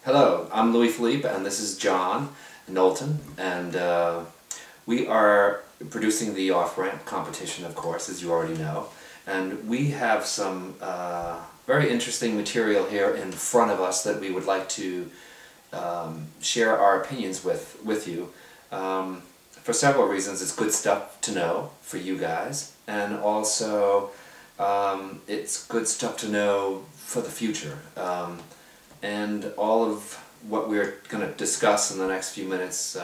Hello, I'm Philippe, and this is John Knowlton, and we are producing the off-ramp competition, of course, as you already know, and we have some very interesting material here in front of us that we would like to share our opinions with you. For several reasons. It's good stuff to know for you guys, and also it's good stuff to know for the future. And all of what we're going to discuss in the next few minutes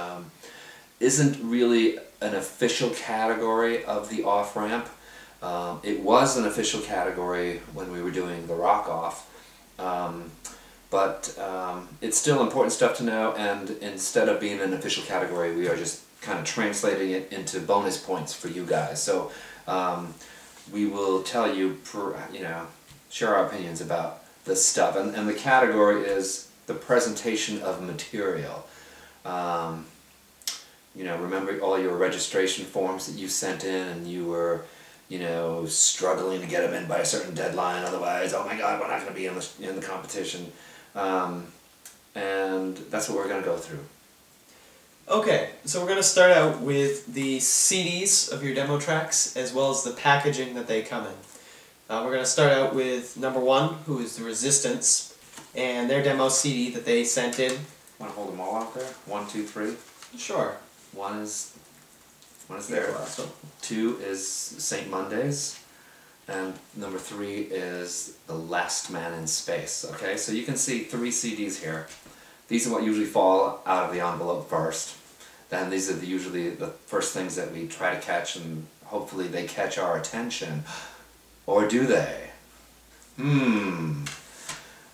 isn't really an official category of the off-ramp. It was an official category when we were doing the rock-off, but it's still important stuff to know, and instead of being an official category, we are just kind of translating it into bonus points for you guys. So we will tell you, share our opinions about this stuff, and the category is the presentation of material. Remember all your registration forms that you sent in, and you were, struggling to get them in by a certain deadline. Otherwise, oh my God, we're not going to be in the competition. And that's what we're going to go through. Okay, so we're going to start out with the CDs of your demo tracks, as well as the packaging that they come in. We're going to start out with number 1, who is the Resistance, and their demo CD that they sent in. Want to hold them all out there? 1, 2, 3. Sure. One is there. 2 is St. Monday's, and number 3 is The Last Man in Space. Okay, so you can see 3 CDs here. These are what usually fall out of the envelope first. Then these are usually the first things that we try to catch, and hopefully they catch our attention. Or do they? I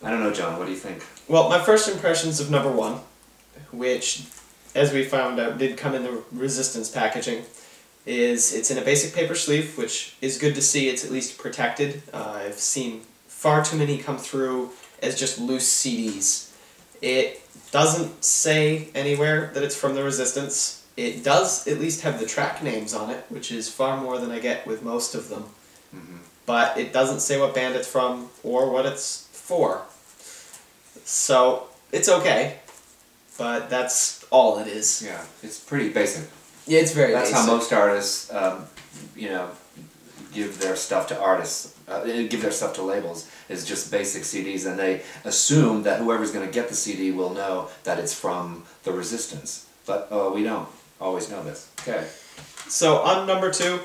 don't know, John, what do you think? Well, my first impressions of number 1, which, as we found out, did come in the Resistance packaging, is it's in a basic paper sleeve, which is good to see. It's at least protected. I've seen far too many come through as just loose CDs. It doesn't say anywhere that it's from the Resistance. It does at least have the track names on it, which is far more than I get with most of them. But it doesn't say what band it's from or what it's for. So it's okay, but that's all it is. Yeah, it's pretty basic. Yeah, it's very basic. That's how most artists, give their stuff to artists, give their stuff to labels, is just basic CDs, and they assume that whoever's going to get the CD will know that it's from the Resistance. But we don't always know this. Okay. So on number 2,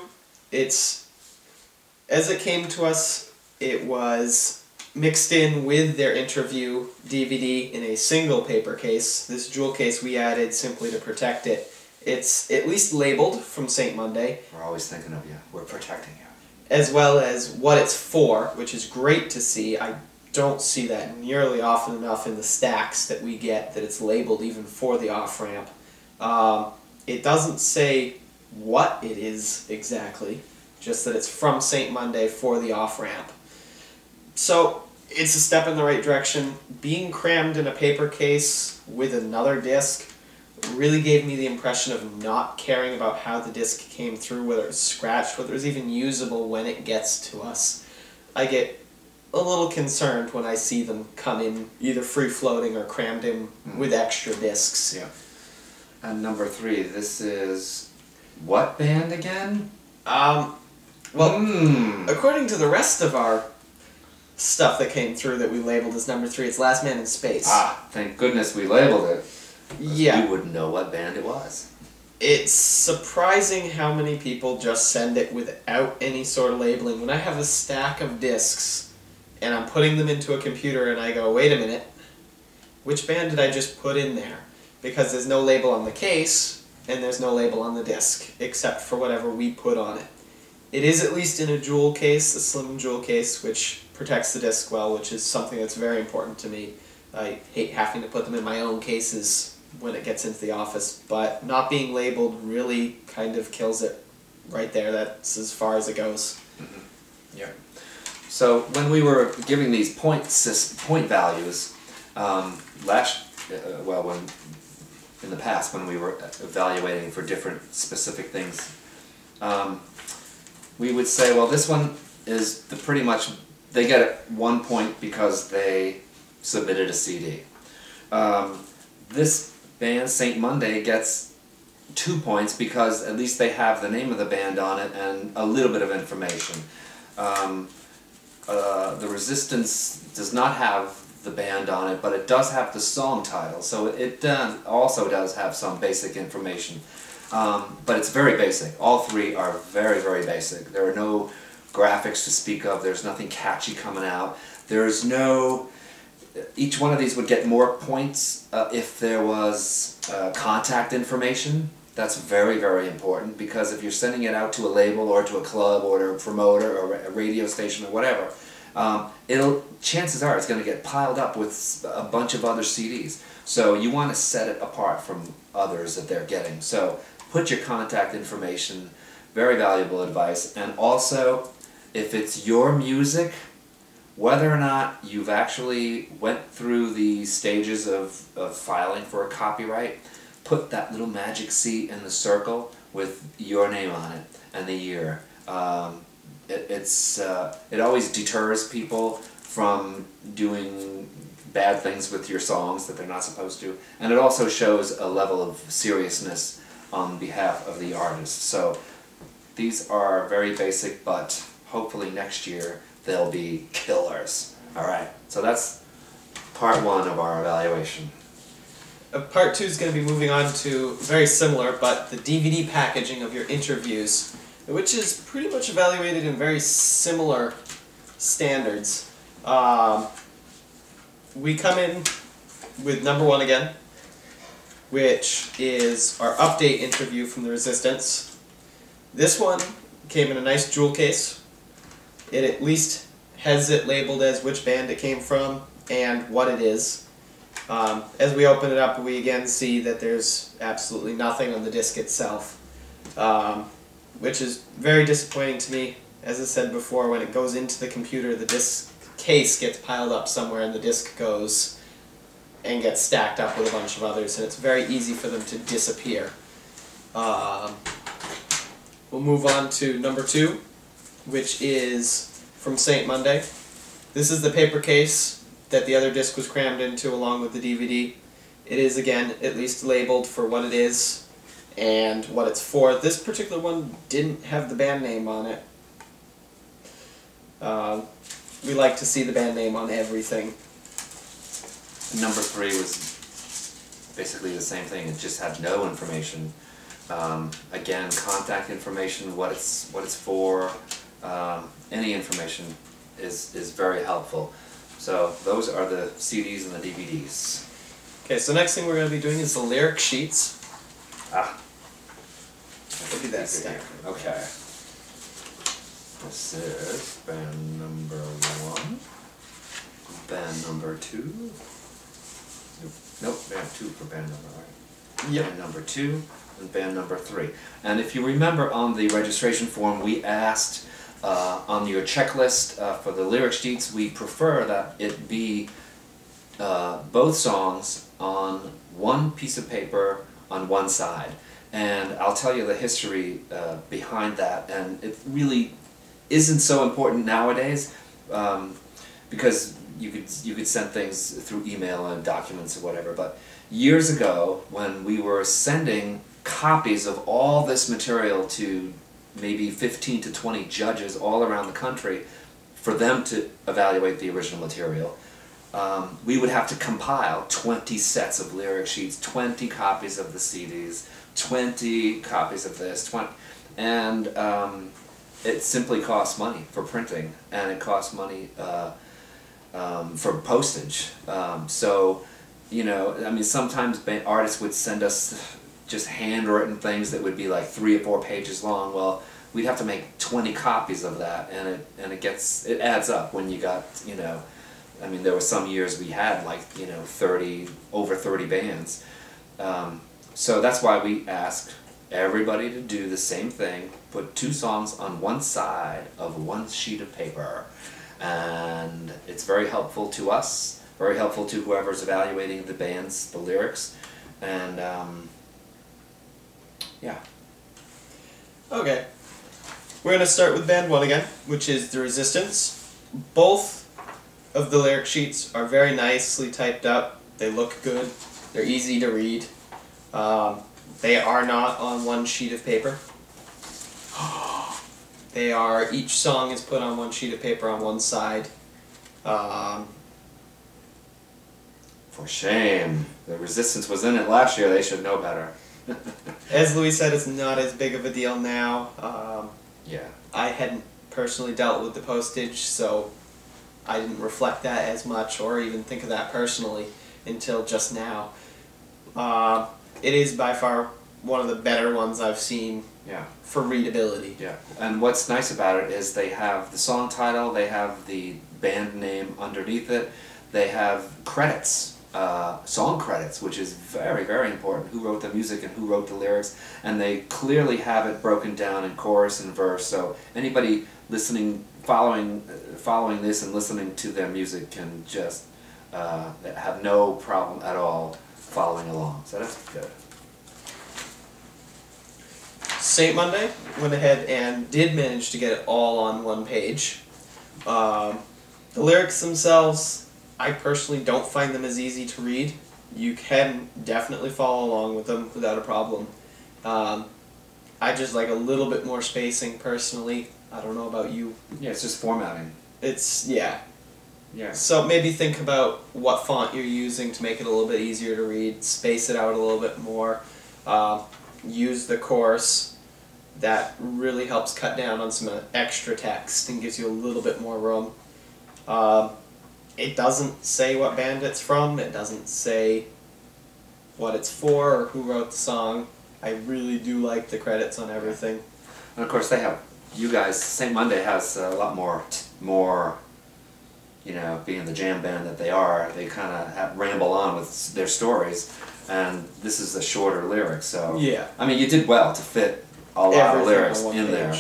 as it came to us, it was mixed in with their interview DVD in a single paper case. This jewel case we added simply to protect it. It's at least labeled from St. Monday. We're always thinking of you. We're protecting you. As well as what it's for, which is great to see. I don't see that nearly often enough in the stacks that we get, that it's labeled even for the off-ramp. It doesn't say what it is exactly, just that it's from St. Monday for the off-ramp. So it's a step in the right direction. Being crammed in a paper case with another disc really gave me the impression of not caring about how the disc came through, whether it's scratched, whether it's even usable when it gets to us. I get a little concerned when I see them come in either free-floating or crammed in with extra discs. Yeah. And number 3, this is what band again? According to the rest of our stuff that came through that we labeled as number 3, it's Last Man in Space. Ah, thank goodness we labeled it. Yeah. We wouldn't know what band it was. It's surprising how many people just send it without any sort of labeling. When I have a stack of discs and I'm putting them into a computer and I go, wait a minute, which band did I just put in there? Because there's no label on the case and there's no label on the disc, except for whatever we put on it. It is at least in a jewel case, a slim jewel case, which protects the disc well, which is something that's very important to me. I hate having to put them in my own cases when it gets into the office, but not being labeled really kind of kills it right there. That's as far as it goes. Yeah. So when we were giving these point values, in the past when we were evaluating for different specific things, we would say, well, this one is pretty much, they get 1 point because they submitted a CD. This band, Saint Monday, gets 2 points because at least they have the name of the band on it and a little bit of information. The Resistance does not have the band on it, but it does have the song title, so it also does have some basic information. But it's very basic. All three are very, very basic. There are no graphics to speak of. There's nothing catchy coming out. There's no... Each one of these would get more points if there was contact information. That's very, very important, because if you're sending it out to a label or to a club or to a promoter or a radio station or whatever, chances are it's going to get piled up with a bunch of other CDs. So you want to set it apart from others that they're getting. So put your contact information, very valuable advice. And also, if it's your music, whether or not you've actually went through the stages of filing for a copyright, put that little magic C in the circle with your name on it and the year. It always deters people from doing bad things with your songs that they're not supposed to, and it also shows a level of seriousness on behalf of the artist. So these are very basic, but hopefully next year they'll be killers. Alright, so that's part one of our evaluation. Part two is going to be moving on to very similar, but the DVD packaging of your interviews, which is pretty much evaluated in very similar standards. We come in with number one again, which is our update interview from the Resistance. This one came in a nice jewel case. It at least has it labeled as which band it came from and what it is. As we open it up, we again see that there's absolutely nothing on the disc itself, which is very disappointing to me. As I said before, when it goes into the computer, the disc case gets piled up somewhere and the disc goes and gets stacked up with a bunch of others, and it's very easy for them to disappear. We'll move on to number two, which is from Saint Monday. This is the paper case that the other disc was crammed into along with the DVD. It is, again, at least labeled for what it is and what it's for. This particular one didn't have the band name on it. We like to see the band name on everything. Number three was basically the same thing. It just had no information. Again, contact information, what it's for, any information is very helpful. So those are the CDs and the DVDs. Okay, so next thing we're going to be doing is the lyric sheets. Look at that stack. Okay. This is band number one, band number two. Nope, band two for band number one. Yep. Band number two and band number three. And if you remember on the registration form, we asked on your checklist for the lyric sheets, we prefer that it be both songs on one piece of paper on one side. And I'll tell you the history behind that, and it really isn't so important nowadays, because you could send things through email and documents or whatever, but years ago when we were sending copies of all this material to maybe 15 to 20 judges all around the country for them to evaluate the original material, we would have to compile 20 sets of lyric sheets, 20 copies of the CDs, 20 copies of this, 20, and it simply costs money for printing, and it costs money for postage. So, you know, I mean, sometimes artists would send us just handwritten things that would be like 3 or 4 pages long. Well, we'd have to make 20 copies of that, and it adds up when you got, you know, I mean, there were some years we had like, you know, over 30 bands. So that's why we asked everybody to do the same thing, put 2 songs on one side of one sheet of paper. And it's very helpful to us, very helpful to whoever's evaluating the bands, the lyrics, and yeah. Okay. We're going to start with band 1 again, which is The Resistance. Both of the lyric sheets are very nicely typed up. They look good. They're easy to read. They are not on one sheet of paper. Each song is put on one sheet of paper on one side. For shame. The Resistance was in it last year. They should know better. As Louis said, it's not as big of a deal now. Yeah. I hadn't personally dealt with the postage, so I didn't reflect that as much or even think of that personally until just now. It is by far one of the better ones I've seen for readability. Yeah, and what's nice about it is they have the song title, they have the band name underneath it, they have credits, song credits, which is very, very important, who wrote the music and who wrote the lyrics, and they clearly have it broken down in chorus and verse, so anybody listening, following this and listening to their music can just have no problem at all following along, so that's good. St. Monday went ahead and did manage to get it all on one page. The lyrics themselves, I personally don't find them as easy to read. You can definitely follow along with them without a problem. I just like a little bit more spacing personally. I don't know about you. Yeah, it's just formatting. Yeah. So maybe think about what font you're using to make it a little bit easier to read. Space it out a little bit more. Use the chorus. That really helps cut down on some extra text and gives you a little bit more room. It doesn't say what band it's from. It doesn't say what it's for or who wrote the song. I really do like the credits on everything. And of course they have, you guys, St. Monday has a lot more, you know, being the jam band that they are, they kind of ramble on with their stories, and this is a shorter lyric, so, yeah. I mean, you did well to fit a lot of lyrics in there.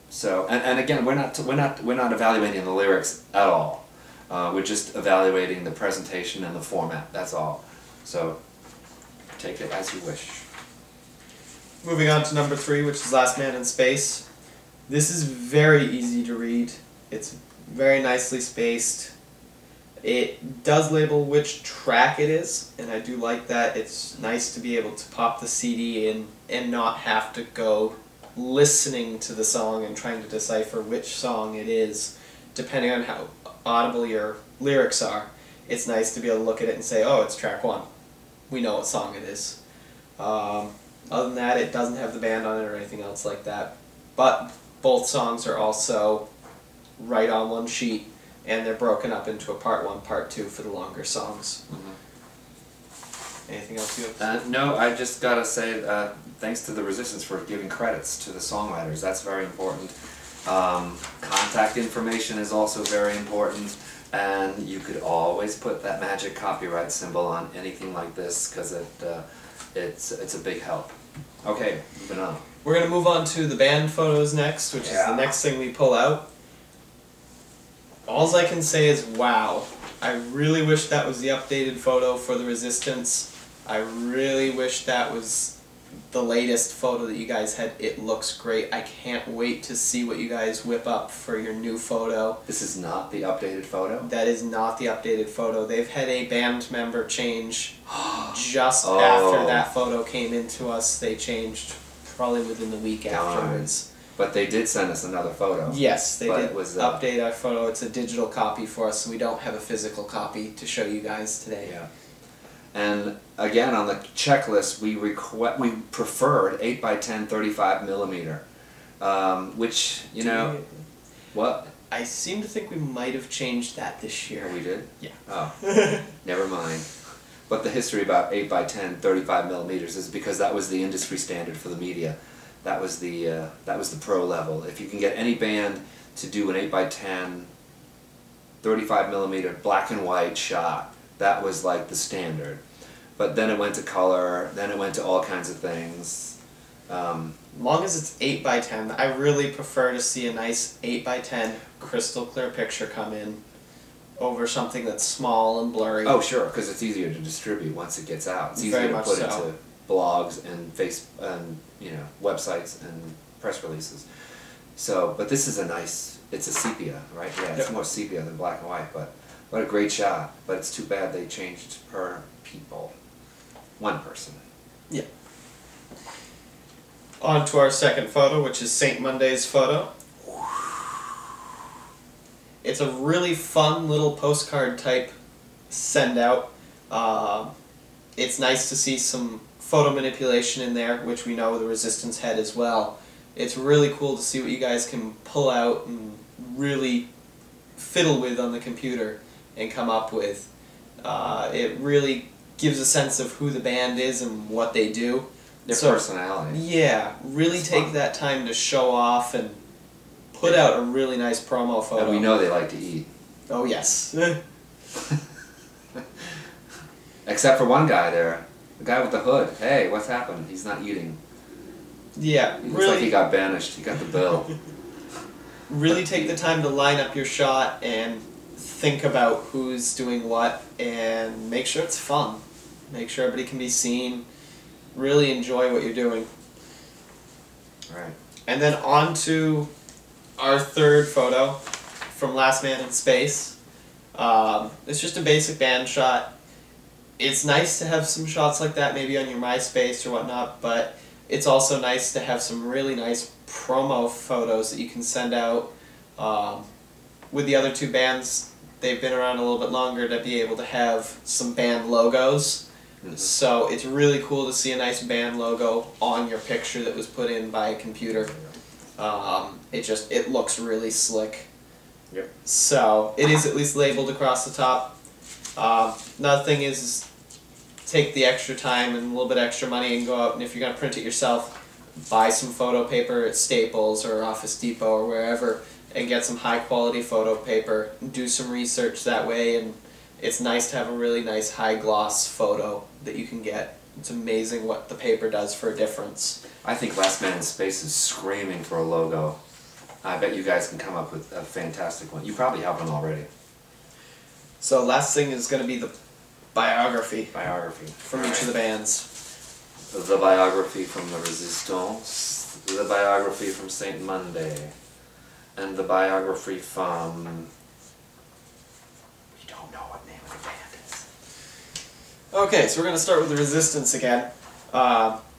So, and again, we're not evaluating the lyrics at all. We're just evaluating the presentation and the format. That's all. So, take it as you wish. Moving on to number 3, which is Last Man in Space. This is very easy to read. It's very nicely spaced. It does label which track it is, and I do like that. It's nice to be able to pop the CD in and not have to go listening to the song and trying to decipher which song it is, depending on how audible your lyrics are. It's nice to be able to look at it and say, oh, it's track 1. We know what song it is. Other than that, it doesn't have the band on it or anything else like that. But both songs are also right on one sheet, and they're broken up into a part 1, part 2 for the longer songs. Mm-hmm. Anything else you have to say? No, I just gotta say thanks to the Resistance for giving credits to the songwriters. That's very important. Contact information is also very important, and you could always put that magic copyright symbol on anything like this because it's a big help. Okay, moving on. We're going to move on to the band photos next, which is the next thing we pull out. Alls I can say is wow. I really wish that was the updated photo for the Resistance. I really wish that was the latest photo that you guys had. It looks great. I can't wait to see what you guys whip up for your new photo. This is not the updated photo? That is not the updated photo. They've had a band member change just after that photo came into us. They changed probably within the week afterwards. But they did send us another photo. Yes, they did update our photo. It's a digital copy for us, so we don't have a physical copy to show you guys today. Yeah. And again, on the checklist, we preferred 8x10 35mm, which, you know, what? I seem to think we might have changed that this year. Oh, we did? Yeah. Oh, never mind. But the history about 8x10 35mm is because that was the industry standard for the media. That was the pro level. If you can get any band to do an 8x10 35mm black and white shot, that was like the standard. But then it went to color, then it went to all kinds of things. Long as it's 8x10, I really prefer to see a nice 8x10 crystal clear picture come in over something that's small and blurry. Oh sure, because it's easier to distribute once it gets out. It's easier to put into blogs and websites and press releases. So, but this is a nice, it's a sepia, right? Yeah, it's more sepia than black and white, but What a great shot, but it's too bad they changed per people. One person. Yeah. On to our second photo, which is St. Monday's photo. It's a really fun little postcard type send out. It's nice to see some photo manipulation in there, which we know the Resistance had as well. It's really cool to see what you guys can pull out and really fiddle with on the computer and come up with. It really gives a sense of who the band is and what they do. Their personality. Yeah, really take that time to show off and put out a really nice promo photo. And we know they like to eat. Oh yes. Except for one guy there. The guy with the hood. Hey, what's happened? He's not eating. Yeah, He looks like he got banished. He got the bill. Really take the time to line up your shot and think about who's doing what and make sure it's fun. Make sure everybody can be seen. Really enjoy what you're doing. Right. And then on to our third photo from Last Man in Space. It's just a basic band shot. It's nice to have some shots like that maybe on your MySpace or whatnot, but it's also nice to have some really nice promo photos that you can send out. With the other two bands, they've been around a little bit longer to be able to have some band logos. Mm-hmm. So it's really cool to see a nice band logo on your picture that was put in by a computer. It looks really slick. Yep. So it is at least labeled across the top. Another thing is take the extra time and a little bit extra money and go out, and if you're going to print it yourself, buy some photo paper at Staples or Office Depot or wherever and get some high quality photo paper. Do some research that way, and it's nice to have a really nice high gloss photo that you can get. It's amazing what the paper does for a difference. I think Last Man in Space is screaming for a logo. I bet you guys can come up with a fantastic one. You probably have one already. So last thing is going to be the biography. Biography. From each of the bands. The biography from the Resistance, the biography from St. Monday, and the biography from... We don't know what name of the band is. Okay, so we're going to start with the Resistance again.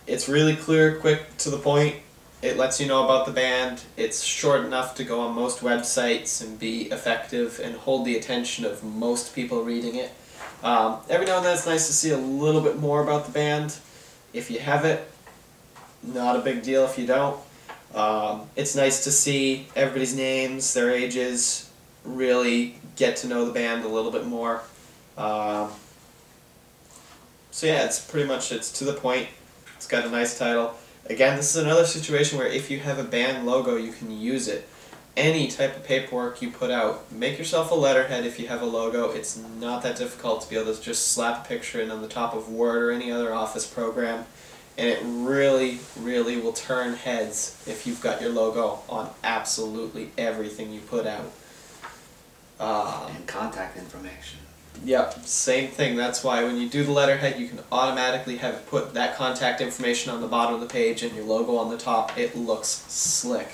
It's really clear, quick, to the point. It lets you know about the band. It's short enough to go on most websites and be effective and hold the attention of most people reading it. Every now and then it's nice to see a little bit more about the band. If you have it, not a big deal if you don't. It's nice to see everybody's names, their ages, really get to know the band a little bit more. So yeah, it's to the point. It's got a nice title. Again, this is another situation where if you have a band logo, you can use it. Any type of paperwork you put out, make yourself a letterhead if you have a logo. It's not that difficult to be able to just slap a picture in on the top of Word or any other Office program, and it really, really will turn heads if you've got your logo on absolutely everything you put out. And contact information. Yep, same thing. That's why when you do the letterhead, you can automatically have it put that contact information on the bottom of the page and your logo on the top. It looks slick.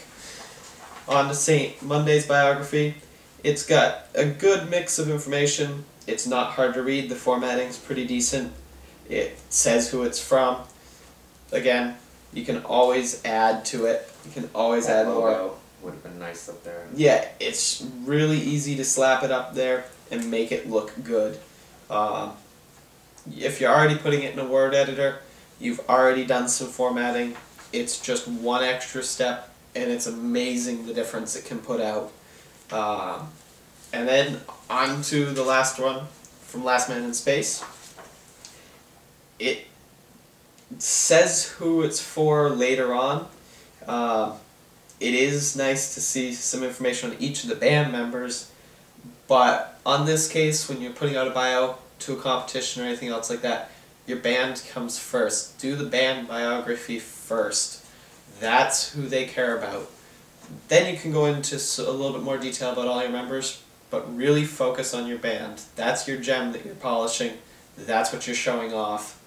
On to St. Monday's biography. It's got a good mix of information. It's not hard to read. The formatting's pretty decent. It says who it's from. Again, you can always add to it. You can always add more. Would have been nice up there. Yeah, it's really easy to slap it up there and make it look good. If you're already putting it in a Word editor, you've already done some formatting. It's just one extra step, and it's amazing the difference it can put out. And then on to the last one from Last Man in Space. It says who it's for later on. It is nice to see some information on each of the band members, but on this case, when you're putting out a bio to a competition or anything else like that, your band comes first. Do the band biography first. That's who they care about. Then you can go into a little bit more detail about all your members, but really focus on your band. That's your gem that you're polishing. That's what you're showing off.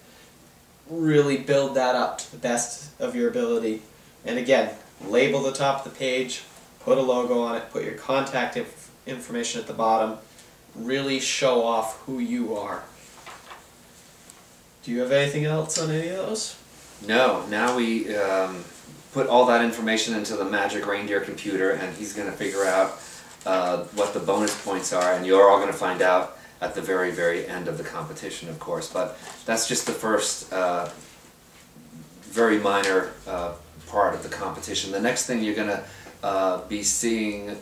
Really build that up to the best of your ability. And again, label the top of the page, put a logo on it, put your contact information at the bottom. really show off who you are. Do you have anything else on any of those? No, now we put all that information into the magic reindeer computer, and he's going to figure out what the bonus points are, and you're all going to find out at the very, very end of the competition, of course. But that's just the first very minor part of the competition. The next thing you're going to be seeing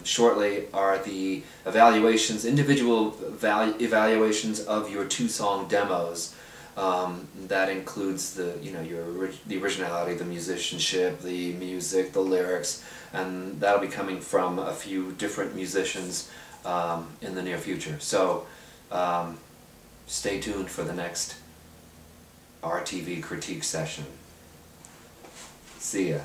shortly are the evaluations, individual evaluations of your two-song demos. That includes the the originality, the musicianship, the music, the lyrics, and that'll be coming from a few different musicians in the near future. So stay tuned for the next RTV critique session. See ya.